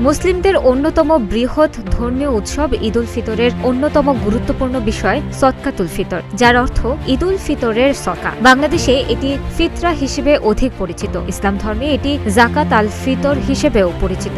মুসলিমদের অন্যতম বৃহৎ ধর্মীয় উৎসব ঈদ উল ফিতরের অন্যতম গুরুত্বপূর্ণ বিষয় সদকাতুল ফিতর, যার অর্থ ঈদ উল ফিতরের সদকা। বাংলাদেশে এটি ফিতরা হিসেবে অধিক পরিচিত। ইসলাম ধর্মে এটি জাকাত আল ফিতর হিসেবেও পরিচিত।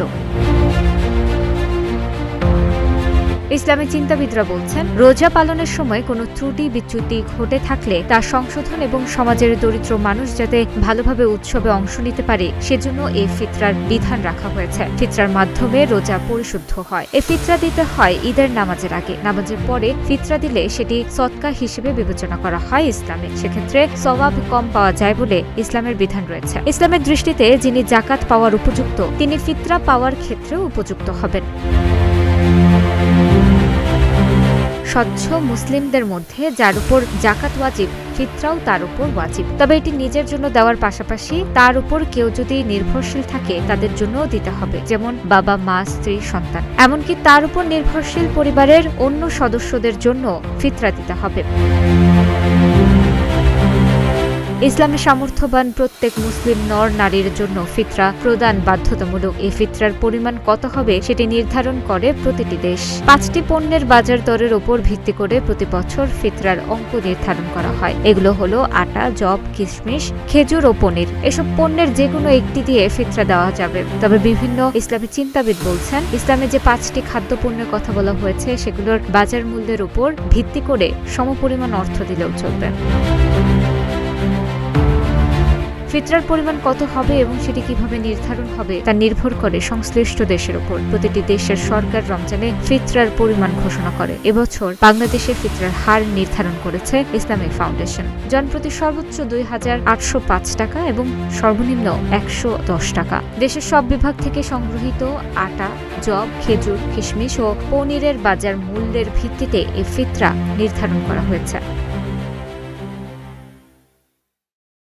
ইসলামী চিন্তাবিদরা বলছেন, রোজা পালনের সময় কোনো ত্রুটি বিচ্যুতি ঘটে থাকলে তা সংশোধন এবং সমাজের দরিদ্র মানুষ যাতে ভালোভাবে উৎসবে অংশ নিতে পারে সেজন্য এই ফিতরার বিধান রাখা হয়েছে। ফিতরার মাধ্যমে রোজা পরিশুদ্ধ হয়। এই ফিতরা দিতে হয় ঈদের নামাজের আগে। নামাজের পরে ফিতরা দিলে সেটি সদকা হিসেবে বিবেচনা করা হয় ইসলামে। সেক্ষেত্রে সওয়াব কম পাওয়া যায় বলে ইসলামের বিধান রয়েছে। ইসলামের দৃষ্টিতে যিনি জাকাত পাওয়ার উপযুক্ত তিনি ফিতরা পাওয়ার ক্ষেত্রেও উপযুক্ত হবেন। স্বচ্ছ মুসলিমদের মধ্যে যার উপর জাকাত ওয়াজিব, ফিতরাও তার উপর ওয়াজিব। তবে এটি নিজের জন্য দেওয়ার পাশাপাশি তার উপর কেউ যদি নির্ভরশীল থাকে তাদের জন্যও দিতে হবে, যেমন বাবা, মা, স্ত্রী, সন্তান। এমনকি তার উপর নির্ভরশীল পরিবারের অন্য সদস্যদের জন্য ফিতরা দিতে হবে। ইসলামে সামর্থ্যবান প্রত্যেক মুসলিম নর নারীর জন্য ফিতরা প্রদান বাধ্যতামূলক। এই ফিতরার পরিমাণ কত হবে সেটি নির্ধারণ করে প্রতিটি দেশ। 5টি পণ্যের বাজার দরের উপর ভিত্তি করে প্রতি বছর ফিতরার অঙ্ক নির্ধারণ করা হয়। এগুলো হলো আটা, যব, কিশমিশ, খেজুর ও পনির। এসব পণ্যের যে কোনো একটি দিয়ে ফিতরা দেওয়া যাবে। তবে বিভিন্ন ইসলামী চিন্তাবিদ বলছেন, ইসলামে যে 5টি খাদ্যপণ্যের কথা বলা হয়েছে সেগুলোর বাজার মূল্যের উপর ভিত্তি করে সমপরিমাণ অর্থ দিলেও চলবে। ফিতরার পরিমাণ কত হবে এবং সেটি কিভাবে নির্ধারণ হবে তা নির্ভর করে সংশ্লিষ্ট দেশের উপর। প্রতিটি দেশের সরকার রমজানে ফিতরার পরিমাণ ঘোষণা করে। এবছর বাংলাদেশে ফিতরার হার নির্ধারণ করেছে ইসলামিক ফাউন্ডেশন। জনপ্রতি সর্বোচ্চ 2,805 টাকা এবং সর্বনিম্ন 110 টাকা। দেশের সব বিভাগ থেকে সংগৃহীত আটা, যব, খেজুর, কিশমিশ ও পনিরের বাজার মূল্যের ভিত্তিতে এই ফিতরা নির্ধারণ করা হয়েছে।